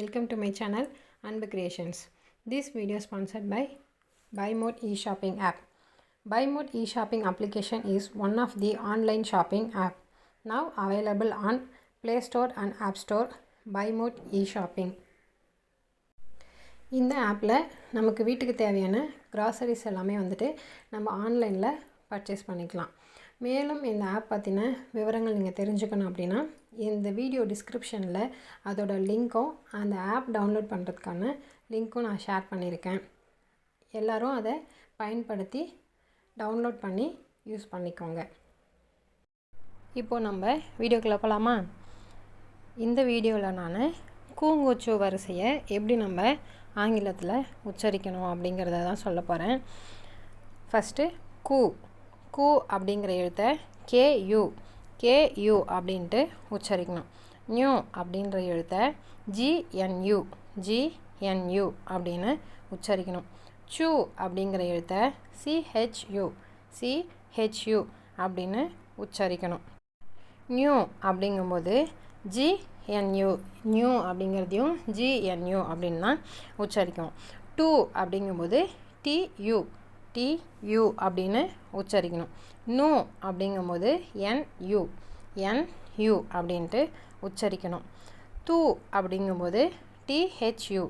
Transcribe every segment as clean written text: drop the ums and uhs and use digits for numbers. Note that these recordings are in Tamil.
Welcome to my channel Anbu Creations. This video is sponsored by BuyMode e-shopping app. BuyMode e-shopping application is one of the online shopping app now available on Play Store and App Store. BuyMode e-shopping. இந்த ஆப்பில் நமக்கு வீட்டுக்கு தேவையான கிராசரிஸ் எல்லாமே நம்ம ஆன்லைனில் பர்ச்சேஸ் பண்ணிக்கலாம். மேலும் இந்த ஆப் பற்றின விவரங்கள் நீங்கள் தெரிஞ்சுக்கணும் அப்படின்னா இந்த வீடியோ டிஸ்கிரிப்ஷனில் அதோட லிங்க்கும் அந்த ஆப் டவுன்லோட் பண்ணுறதுக்கான லிங்க்கும் நான் ஷேர் பண்ணியிருக்கேன். எல்லோரும் அதை பயன்படுத்தி டவுன்லோட் பண்ணி யூஸ் பண்ணிக்கோங்க. இப்போது நம்ம வீடியோக்குள்ளே போகலாமா? இந்த வீடியோவில் நான் கூங்கோச்சோ வரிசையை எப்படி நம்ம ஆங்கிலத்தில் உச்சரிக்கணும் அப்படிங்கிறத தான் சொல்ல போகிறேன். ஃபஸ்ட்டு கூ கூ அப்படிங்கிற எழுத்தை கேயூ அப்படின்ட்டு உச்சரிக்கணும். நியூ அப்படின்ற எழுத்தை ஜிஎன்யூ அப்படின்னு உச்சரிக்கணும். சூ அப்படிங்கிற எழுத்தை சிஹெச்யூ அப்படின்னு உச்சரிக்கணும். நியூ அப்படிங்கும்போது நியூ அப்படிங்கிறதையும் ஜிஎன்யூ அப்படின்னு தான் உச்சரிக்கணும். டூ அப்படிங்கும்போது டியூ அப்படின்னு உச்சரிக்கணும். நூ அப்படிங்கும்போது என்யூ அப்படின்ட்டு உச்சரிக்கணும். தூ அப்படிங்கும்போது டிஹெச்யூ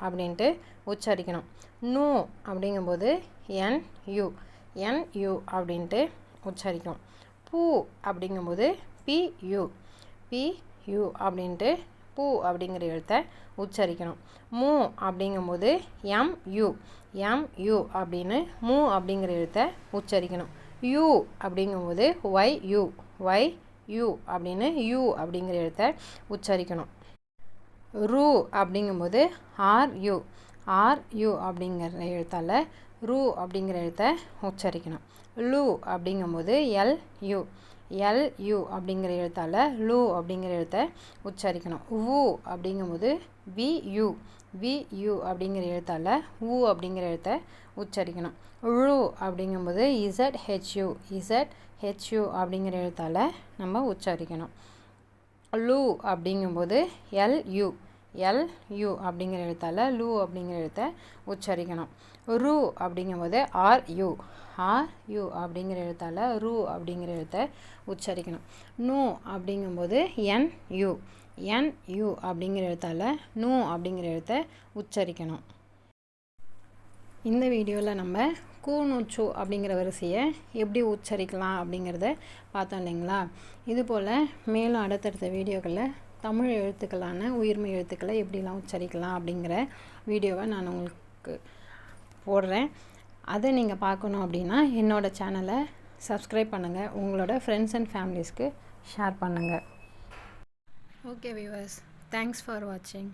அப்படின்ட்டு உச்சரிக்கணும். நூ அப்படிங்கும்போது என்யூ அப்படின்ட்டு உச்சரிக்கணும். பூ அப்படிங்கும்போது பியூ அப்படின்ட்டு பூ அப்படிங்கிற எழுத்தை உச்சரிக்கணும். மூ அப்படிங்கும்போது எம்யூ அப்படின்னு மூ அப்படிங்கிற எழுத்தை உச்சரிக்கணும். யூ அப்படிங்கும்போது ஒய்யூ அப்படின்னு யூ அப்படிங்கிற எழுத்தை உச்சரிக்கணும். ரூ அப்படிங்கும்போது ஆர்யூ அப்படிங்கிற எழுத்தால் ரூ அப்படிங்கிற எழுத்தை உச்சரிக்கணும். லூ அப்படிங்கும்போது எல்யூ அப்படிங்கிற எழுத்தால் லூ அப்படிங்கிற எழுத்தை உச்சரிக்கணும். ஊ அப்படிங்கும்போது வியூ அப்படிங்கிற எழுத்தால் ஊ அப்படிங்கிற எழுத்தை உச்சரிக்கணும். ழு அப்படிங்கும்போது இசட்ஹெச்யூ அப்படிங்கிற எழுத்தால் நம்ம உச்சரிக்கணும். லூ அப்படிங்கும்போது எல்யூ அப்படிங்கிற எழுத்தால் லூ அப்படிங்கிற எழுத்தை உச்சரிக்கணும். ரூ அப்படிங்கும்போது ஆர்யூ அப்படிங்கிற எழுத்தால் ரூ அப்படிங்கிற எழுத்தை உச்சரிக்கணும். நூ அப்படிங்கும்போது என்யூ அப்படிங்கிற எழுத்தால் நூ அப்படிங்கிற எழுத்தை உச்சரிக்கணும். இந்த வீடியோவில் நம்ம கூனோச்சோ அப்படிங்கிற வரிசையை எப்படி உச்சரிக்கலாம் அப்படிங்கிறத பார்த்தோம் இல்லைங்களா? இதுபோல் மேலும் அடுத்தடுத்த வீடியோக்களில் தமிழ் எழுத்துக்களான உயிர்மை எழுத்துக்களை எப்படிலாம் உச்சரிக்கலாம் அப்படிங்கிற வீடியோவை நான் உங்களுக்கு போடுறேன். அதை நீங்கள் பார்க்கணும் அப்படின்னா என்னோடய சேனலை சப்ஸ்கிரைப் பண்ணுங்கள். உங்களோட ஃப்ரெண்ட்ஸ் அண்ட் ஃபேமிலிஸ்க்கு ஷேர் பண்ணுங்கள். ஓகே வியூவர்ஸ், தேங்க்ஸ் ஃபார் வாட்சிங்.